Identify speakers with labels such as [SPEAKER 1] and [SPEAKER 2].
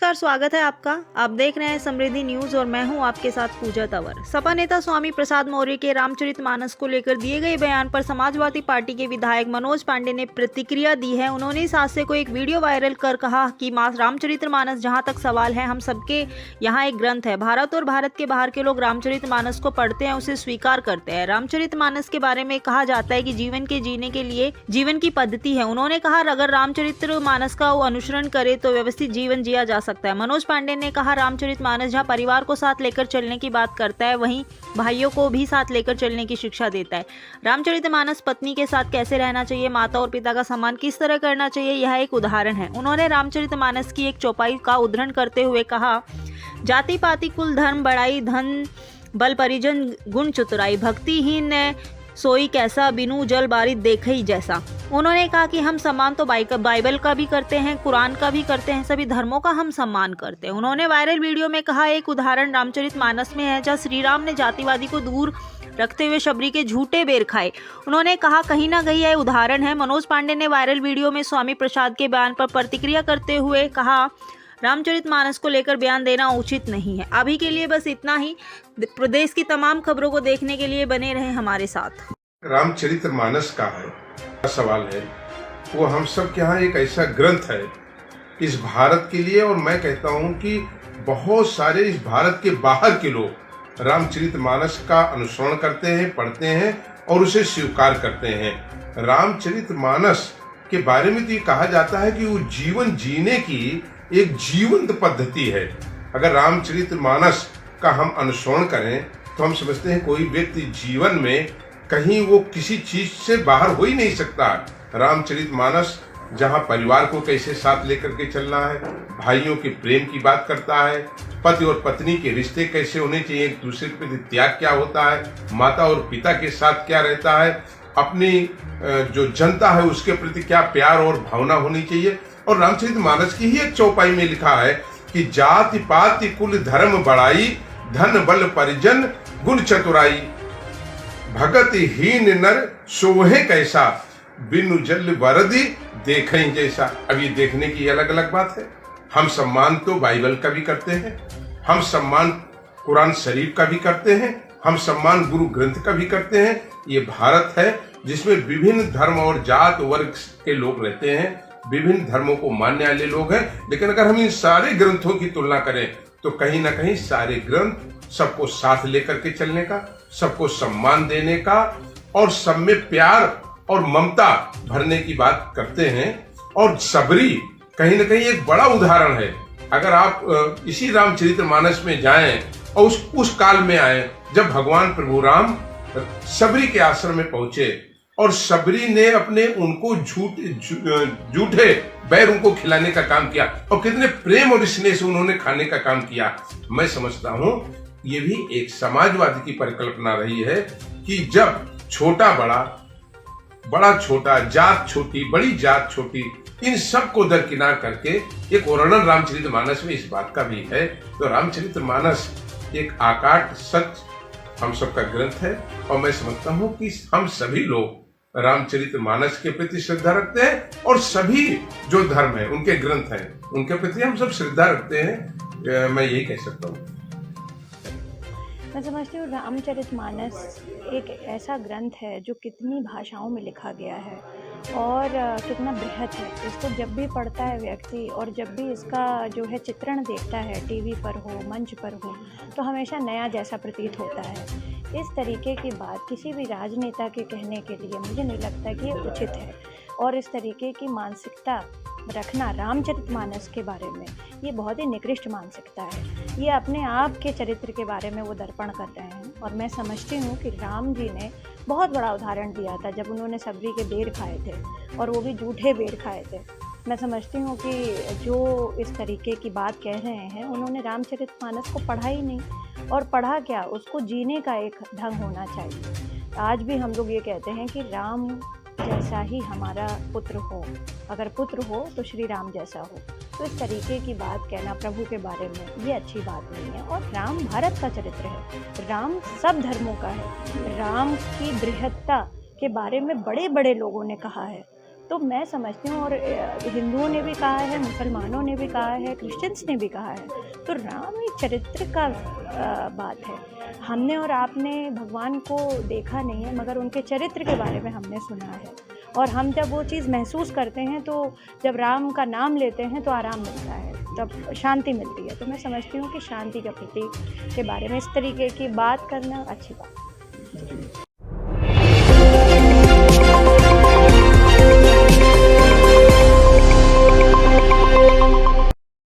[SPEAKER 1] नमस्कार, स्वागत है आपका। आप देख रहे हैं समृद्धि न्यूज और मैं हूं आपके साथ पूजा तंवर। सपा नेता स्वामी प्रसाद मौर्य के रामचरितमानस को लेकर दिए गए बयान पर समाजवादी पार्टी के विधायक मनोज पांडे ने प्रतिक्रिया दी है। उन्होंने इस हादसे को एक वीडियो वायरल कर कहा कि रामचरितमानस जहां तक सवाल है, हम सबके यहाँ एक ग्रंथ है। भारत और भारत के बाहर के लोग रामचरितमानस को पढ़ते हैं, उसे स्वीकार करते हैं। रामचरितमानस के बारे में कहा जाता है कि जीवन के जीने के लिए जीवन की पद्धति है। उन्होंने कहा, अगर रामचरितमानस का अनुसरण करे तो व्यवस्थित जीवन जिया जा सकता है। मनोज पांडे ने कहा, रामचरितमानस जहां परिवार को साथ लेकर चलने की बात करता है, वहीं भाइयों को भी साथ लेकर चलने की शिक्षा देता है। रामचरितमानस पत्नी के साथ कैसे रहना चाहिए, माता और पिता का सम्मान किस तरह करना चाहिए, यह एक उदाहरण है। उन्होंने रामचरितमानस की एक चौपाई का उद्धरण करते हुए कहा, जाति पाति कुल धर्म बड़ाई, धन बल परिजन गुण चतुराई, भक्तिहीन सोई कैसा, बिनु जल बारिश देखे ही जैसा। उन्होंने कहा कि हम सम्मान तो बाइबल का भी करते हैं, कुरान का भी करते हैं, सभी धर्मों का हम सम्मान करते हैं। उन्होंने वायरल वीडियो में कहा, एक उदाहरण रामचरितमानस में है जहाँ श्री राम ने जातिवादी को दूर रखते हुए शबरी के झूठे बेर खाए। उन्होंने कहा, कहीं ना कहीं यह उदाहरण है। मनोज पांडे ने वायरल वीडियो में स्वामी प्रसाद के बयान पर प्रतिक्रिया करते हुए कहा, रामचरितमानस को लेकर बयान देना उचित नहीं है। अभी के लिए बस इतना ही। प्रदेश की तमाम खबरों को देखने के लिए बने रहें हमारे साथ।
[SPEAKER 2] रामचरितमानस का सवाल है, वो हम सब के यहाँ एक ऐसा ग्रंथ है इस भारत के लिए, और मैं कहता हूँ कि बहुत सारे इस भारत के बाहर के लोग रामचरितमानस का अनुसरण करते हैं, पढ़ते हैं और उसे स्वीकार करते हैं। रामचरितमानस के बारे में तो ये कहा जाता है कि वो जीवन जीने की एक जीवंत पद्धति है। अगर रामचरितमानस का हम अनुसरण करें तो हम समझते हैं कोई व्यक्ति जीवन में कहीं वो किसी चीज से बाहर हो ही नहीं सकता। रामचरितमानस जहाँ परिवार को कैसे साथ लेकर के चलना है, भाइयों के प्रेम की बात करता है, पति और पत्नी के रिश्ते कैसे होने चाहिए, एक दूसरे के प्रति त्याग क्या होता है, माता और पिता के साथ क्या रहता है, अपनी जो जनता है उसके प्रति क्या प्यार और भावना होनी चाहिए। और रामचरितमानस की ही एक चौपाई में लिखा है कि जाति पाति कुल धर्म बड़ाई, धन बल परिजन गुण चतुराई, भगत हीन नर सोहे कैसा, बिनु जल बरदी देखें जैसा। अब ये देखने की अलग अलग बात है। हम सम्मान तो बाइबल का भी करते हैं, हम सम्मान कुरान शरीफ का भी करते हैं, हम सम्मान गुरु ग्रंथ का भी करते हैं। ये भारत है जिसमें विभिन्न धर्म और जात वर्ग के लोग रहते हैं, विभिन्न धर्मों को मानने वाले लोग हैं। लेकिन अगर हम इन सारे ग्रंथों की तुलना करें तो कहीं ना कहीं सारे ग्रंथ सबको साथ लेकर के चलने का, सबको सम्मान देने का और सब में प्यार और ममता भरने की बात करते हैं। और सबरी कहीं ना कहीं एक बड़ा उदाहरण है। अगर आप इसी रामचरितमानस में जाएं और उस काल में आए जब भगवान प्रभु राम सबरी के आश्रम में पहुंचे और सबरी ने अपने उनको झूठे बैर उनको खिलाने का काम किया और कितने प्रेम और स्नेह से उन्होंने खाने का काम किया। मैं समझता हूँ ये भी एक समाजवादी की परिकल्पना रही है कि जब छोटा बड़ा, बड़ा छोटा, जात छोटी, बड़ी जात छोटी, इन सब को दरकिनार करके एक वर्णन रामचरितमानस में इस बात का भी है। तो रामचरितमानस एक आकाट सच हम सबका ग्रंथ है और मैं समझता हूँ कि हम सभी लोग रामचरितमानस के प्रति श्रद्धा रखते हैं और सभी जो धर्म है उनके ग्रंथ हैं उनके प्रति हम सब श्रद्धा रखते हैं। मैं यही कह सकता हूँ।
[SPEAKER 3] मैं समझती हूँ रामचरितमानस एक ऐसा ग्रंथ है जो कितनी भाषाओं में लिखा गया है और कितना बृहत है। इसको जब भी पढ़ता है व्यक्ति और जब भी इसका जो है चित्रण देखता है, टीवी पर हो, मंच पर हो, तो हमेशा नया जैसा प्रतीत होता है। इस तरीके की बात किसी भी राजनेता के कहने के लिए मुझे नहीं लगता कि ये उचित है। और इस तरीके की मानसिकता रखना रामचरितमानस के बारे में, ये बहुत ही निकृष्ट मानसिकता है। ये अपने आप के चरित्र के बारे में वो दर्पण कर रहे हैं। और मैं समझती हूँ कि राम जी ने बहुत बड़ा उदाहरण दिया था जब उन्होंने सबरी के बेर खाए थे और वो भी झूठे बेर खाए थे। मैं समझती हूँ कि जो इस तरीके की बात कह रहे हैं उन्होंने रामचरितमानस को पढ़ा ही नहीं, और पढ़ा क्या, उसको जीने का एक ढंग होना चाहिए। आज भी हम लोग ये कहते हैं कि राम जैसा ही हमारा पुत्र हो, अगर पुत्र हो तो श्री राम जैसा हो। तो इस तरीके की बात कहना प्रभु के बारे में ये अच्छी बात नहीं है। और राम भारत का चरित्र है, राम सब धर्मों का है। राम की बृहत्ता के बारे में बड़े बड़े लोगों ने कहा है। तो मैं समझती हूँ, और हिंदुओं ने भी कहा है, मुसलमानों ने भी कहा है, क्रिश्चियंस ने भी कहा है, तो राम एक चरित्र का बात है। हमने और आपने भगवान को देखा नहीं है, मगर उनके चरित्र के बारे में हमने सुना है, और हम जब वो चीज़ महसूस करते हैं, तो जब राम का नाम लेते हैं तो आराम मिलता है, तब शांति मिलती है। तो मैं समझती हूँ कि शांति के प्रतीक के बारे में इस तरीके की बात करना अच्छी बात है।